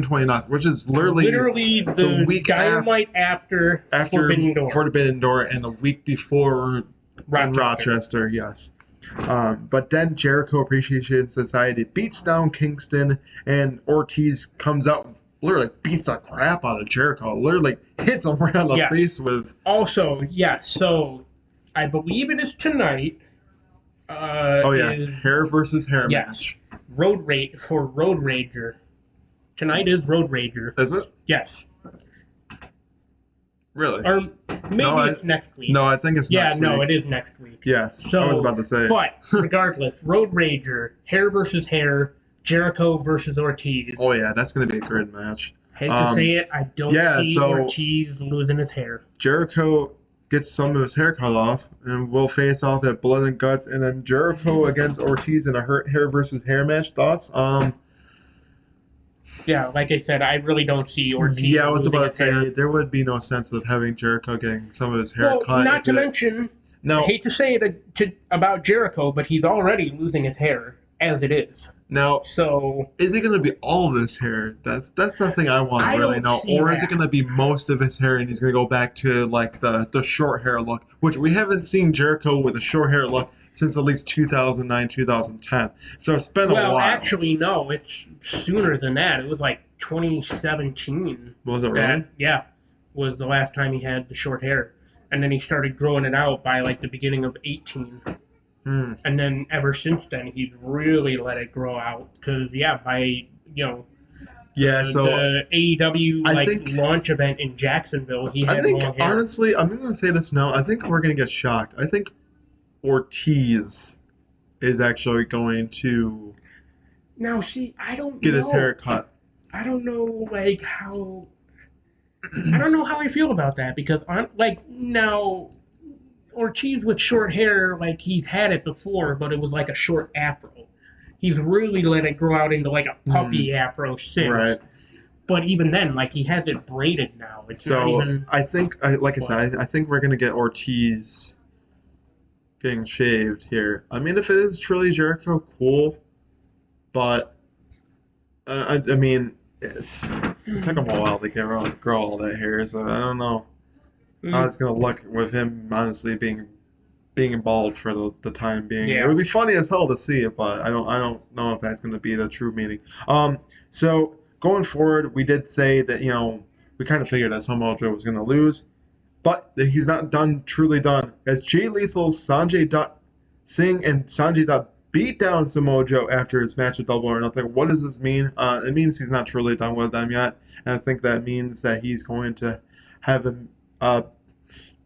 29th, which is literally the week Dynamite after Forbidden Door and the week before Rochester, yes. But then Jericho Appreciation Society beats down Kingston, and Ortiz comes out and literally beats the crap out of Jericho. Literally hits him right on the face with... Also, yes, so I believe it is tonight. Hair versus hair match. Road Rager. Tonight is Road Rager. Is it? Yes. Really? Or maybe it's next week. No, I think it's next week. Yeah, no, it is next week. Yes, so, I was about to say. But regardless, Road Rager, hair versus hair, Jericho versus Ortiz. Oh yeah, that's going to be a good match. Hate to say it, I don't see Ortiz losing his hair. Jericho gets some of his hair cut off, and we'll face off at Blood and Guts, and then Jericho against Ortiz in a hair versus hair match. Thoughts? Yeah, like I said, I really don't see Ortiz. Yeah, I was about to say there would be no sense of having Jericho getting some of his hair cut. Not to mention, I hate to say it about Jericho, but he's already losing his hair as it is. Now, so is it going to be all of his hair? That's something I want to really know. Or is it going to be most of his hair, and he's going to go back to like the short hair look, which we haven't seen Jericho with a short hair look since at least 2009, 2010. So it's been a while. Well, actually, no, it's sooner than that. It was like 2017. Was it really? Was the last time he had the short hair, and then he started growing it out by like the beginning of 18. And then ever since then, he's really let it grow out. Because, by, the AEW launch event in Jacksonville, he had long hair. Honestly, I'm going to say this now. I think we're going to get shocked. I think Ortiz is actually going to... Now, see, I don't get his hair cut. I don't know, how... I don't know how I feel about that. Because, now... Ortiz with short hair, he's had it before, but it was like a short afro. He's really let it grow out into like a puppy afro since. Right. But even then, he has it braided now. It's not even... I think, I think we're going to get Ortiz getting shaved here. I mean, if it is truly Jericho, cool. But, I mean, it took him a while to grow all that hair, so I don't know how it's going to look with him, honestly, being bald for the time being. Yeah. It would be funny as hell to see it, but I don't know if that's going to be the true meaning. So going forward, we did say that, we kind of figured that Samoa Joe was going to lose, but that he's not truly done. As Jay Lethal's Sanjay Dutt Singh and Sanjay Dutt beat down Samoa Joe after his match at Double or Nothing. What does this mean? It means he's not truly done with them yet, and I think that means that he's going to have a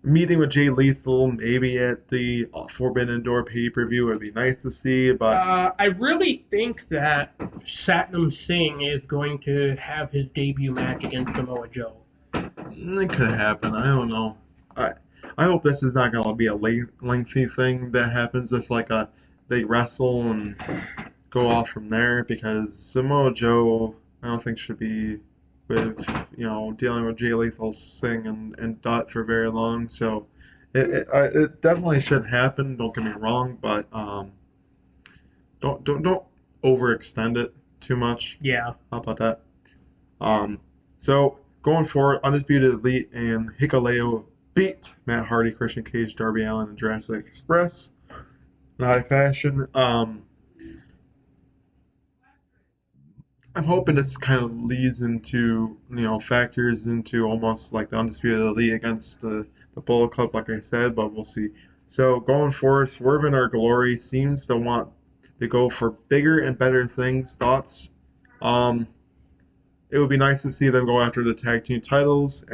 meeting with Jay Lethal, maybe at the Forbidden Door pay-per-view. Would be nice to see, but I really think that Satnam Singh is going to have his debut match against Samoa Joe. it could happen. I don't know. I hope this is not gonna be a lengthy thing that happens. It's like they wrestle and go off from there, because Samoa Joe, I don't think, should be with dealing with Jay Lethal's thing and Dot for very long. So it definitely should happen. Don't get me wrong, but don't overextend it too much. Yeah. How about that? So going forward, Undisputed Elite and Hikuleo beat Matt Hardy, Christian Cage, Darby Allin, and Jurassic Express in high fashion. I'm hoping this kind of leads into, factors into almost like the Undisputed Elite against the Bullet Club, like I said, but we'll see. So going forward, Swerve in Our Glory seems to want to go for bigger and better things. Thoughts? It would be nice to see them go after the tag team titles.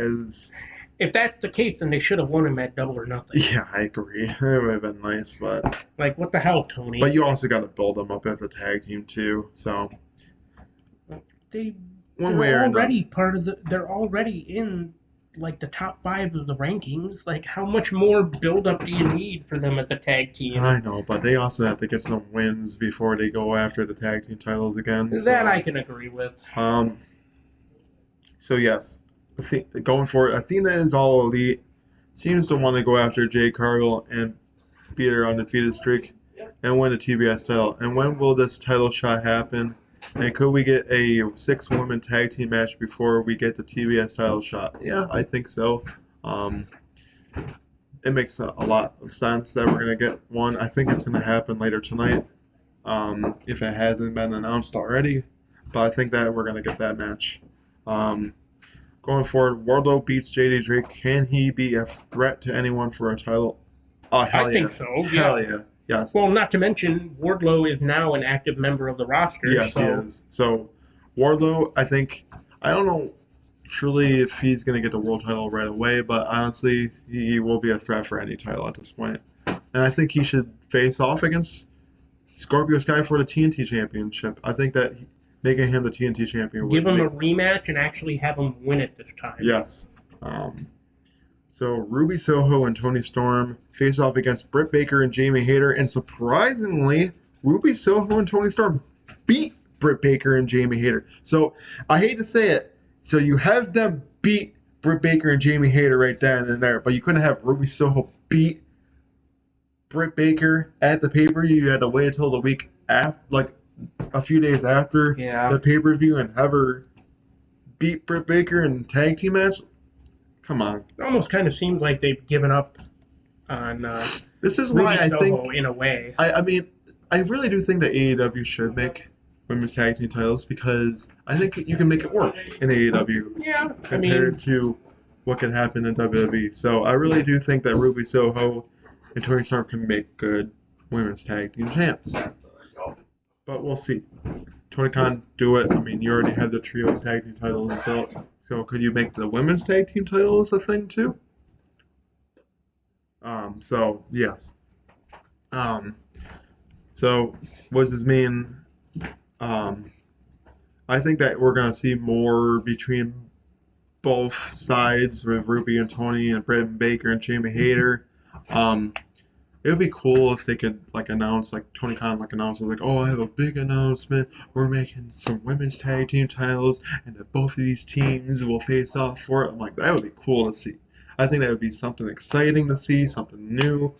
If that's the case, then they should have won him at Double or Nothing. Yeah, I agree. It would have been nice, but like, what the hell, Tony? But you also got to build them up as a tag team too. So they're already in like the top 5 of the rankings. Like, how much more build up do you need for them as a tag team? I know, but they also have to get some wins before they go after the tag team titles again. That I can agree with. So yes, going forward, Athena is all elite. Seems to want to go after Jade Cargill and beat her undefeated streak and win the TBS title. And when will this title shot happen? And could we get a 6-woman tag team match before we get the TBS title shot? Yeah, I think so. It makes a lot of sense that we're going to get one. I think it's going to happen later tonight, if it hasn't been announced already. But I think that we're going to get that match. Going forward, Wardlow beats JD Drake. Can he be a threat to anyone for a title? Oh, hell I yeah. think so. Hell yeah. Yes. Well, not to mention, Wardlow is now an active member of the roster. Yes, he is. So, Wardlow, I don't know truly if he's going to get the world title right away, but honestly, he will be a threat for any title at this point. And I think he should face off against Scorpio Sky for the TNT Championship. I think that making him the TNT champion would give him a rematch and actually have him win it this time. Yes. So Ruby Soho and Toni Storm face off against Britt Baker and Jamie Hayter, and surprisingly, Ruby Soho and Toni Storm beat Britt Baker and Jamie Hayter. So I hate to say it, so you have them beat Britt Baker and Jamie Hayter right then and there, but you couldn't have Ruby Soho beat Britt Baker at the pay-per-view. You had to wait until the week after, like a few days after the pay-per-view, and have her beat Britt Baker in tag team match. Come on. It almost kind of seems like they've given up on this is Ruby why I Soho think, in a way. I mean, I really do think that AEW should make women's tag team titles, because I think you can make it work in AEW compared to what can happen in WWE. So I really do think that Ruby Soho and Toni Storm can make good women's tag team champs. But we'll see. Tony Khan, do it. I mean, you already had the trio tag team titles built. So could you make the women's tag team titles a thing too? So yes. So what does this mean? I think that we're gonna see more between both sides with Ruby and Tony and Britt Baker and Jamie Hayter. It would be cool if they could announce, Tony Khan announces oh, I have a big announcement. We're making some women's tag team titles, and that both of these teams will face off for it. I'm like, that would be cool to see. I think that would be something exciting to see, something new.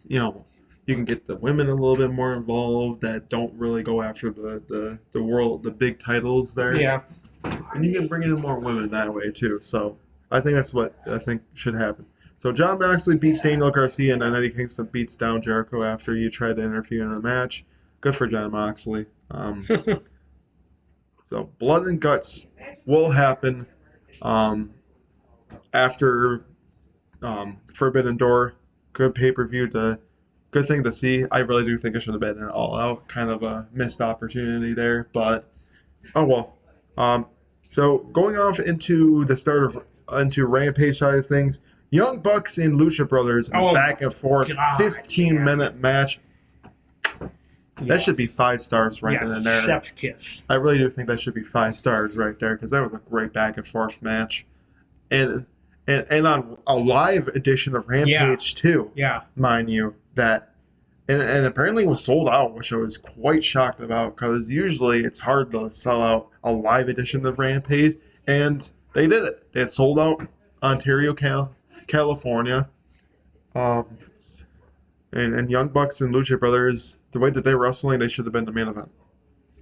You can get the women a little bit more involved that don't really go after the big titles there. Yeah. And you can bring in more women that way too. So I think that's what I think should happen. So Jon Moxley beats Daniel Garcia, and then Eddie Kingston beats down Jericho after he tried to interfere in the match. Good for Jon Moxley. So blood and guts will happen after Forbidden Door. Good pay-per-view to good thing to see. I really do think it should have been an all-out, kind of a missed opportunity there, but oh well. So going off into the start of into Rampage side of things, Young Bucks and Lucha Brothers in a back and forth 15-minute match. That should be 5 stars right in there. Chef's kiss. I really do think that should be 5 stars right there because that was a great back and forth match, and on a live edition of Rampage too. Yeah. Mind you, that and apparently it was sold out, which I was quite shocked about because usually it's hard to sell out a live edition of Rampage, and they did it. It sold out Ontario, California. And Young Bucks and Lucha Brothers, the way that they were wrestling, they should have been the main event.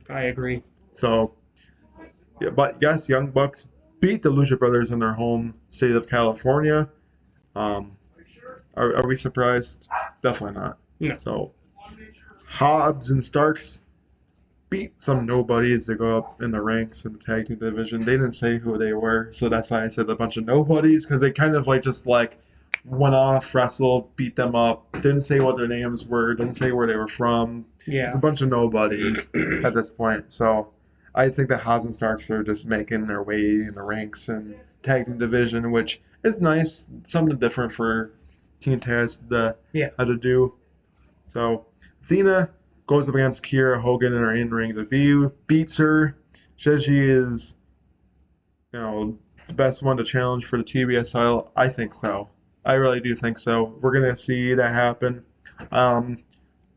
I agree. So, yeah, but yes, Young Bucks beat the Lucha Brothers in their home state of California. Are we surprised? Definitely not. No. So, Hobbs and Starks beat some nobodies to go up in the ranks in the tag team division. They didn't say who they were, so that's why I said a bunch of nobodies, because they kind of just went off, wrestled, beat them up, didn't say what their names were, didn't say where they were from. Yeah. It's a bunch of nobodies at this point. So I think that Hobbs and Starks are just making their way in the ranks and tag team division, which is nice, something different for Team Taz to do. So Athena goes up against Kiera Hogan in her in-ring debut, beats her, says she is, the best one to challenge for the TBS title. I think so. I really do think so. We're going to see that happen.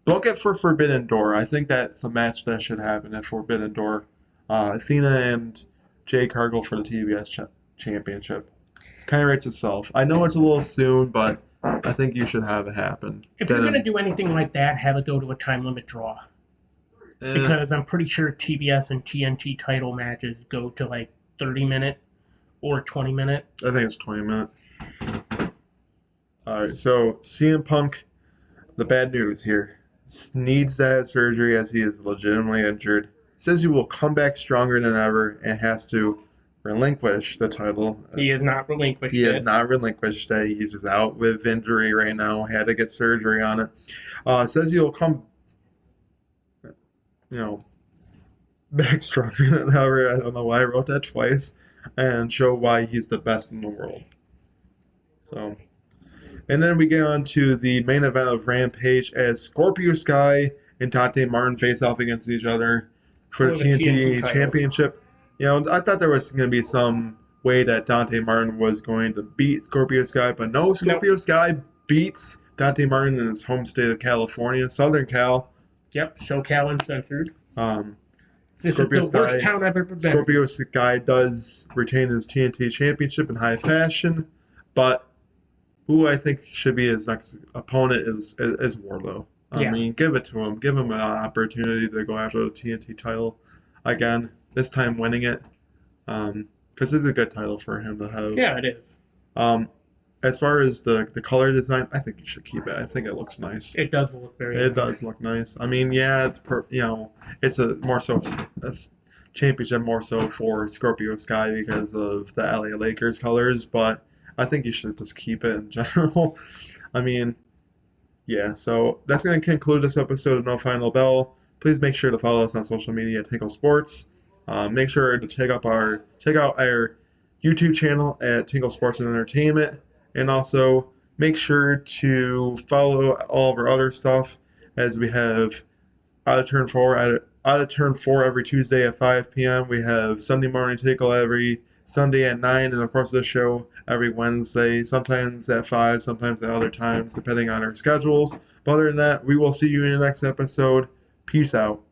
Book it for Forbidden Door. I think that's a match that should happen at Forbidden Door. Athena and Jade Cargill for the TBS Championship. Kind of writes itself. I know it's a little soon, but I think you should have it happen. If you're going to do anything like that, have it go to a time limit draw. Because I'm pretty sure TBS and TNT title matches go to 30-minute or 20-minute. I think it's 20 minutes. Alright, so CM Punk, the bad news here. Needs to have surgery as he is legitimately injured. Says he will come back stronger than ever and has to relinquish the title. He has not relinquished it. He has not relinquished it. He's just out with injury right now. Had to get surgery on it. Says he will come, back stronger than ever. I don't know why I wrote that twice. And show why he's the best in the world. So, and then we get on to the main event of Rampage as Scorpio Sky and Dante Martin face off against each other for the TNT Championship. I thought there was going to be some way that Dante Martin was going to beat Scorpio Sky, but no, Scorpio Sky beats Dante Martin in his home state of California, Southern Cal. Yep, SoCal Uncensored. Scorpio This is the worst town I've ever been. Scorpio Sky does retain his TNT Championship in high fashion, but who I think should be his next opponent is Wardlow. I mean, give it to him. Give him an opportunity to go after the TNT title again, this time winning it, because it's a good title for him to have. Yeah, it is. As far as the color design, I think you should keep it. I think it looks nice. It does look very nice. It does look nice. I mean, yeah, it's a more so a championship more so for Scorpio Sky because of the LA Lakers colors, but I think you should just keep it in general. I mean, yeah, so that's going to conclude this episode of No Final Bell. Please make sure to follow us on social media at Tinkle Sports. Make sure to check out our YouTube channel at Tinkle Sports and Entertainment. And also, make sure to follow all of our other stuff as we have Out of Turn 4 every Tuesday at 5 p.m. We have Sunday Morning Tinkle every Sunday at 9, and of course this show every Wednesday, sometimes at 5, sometimes at other times, depending on our schedules. But other than that, we will see you in the next episode. Peace out.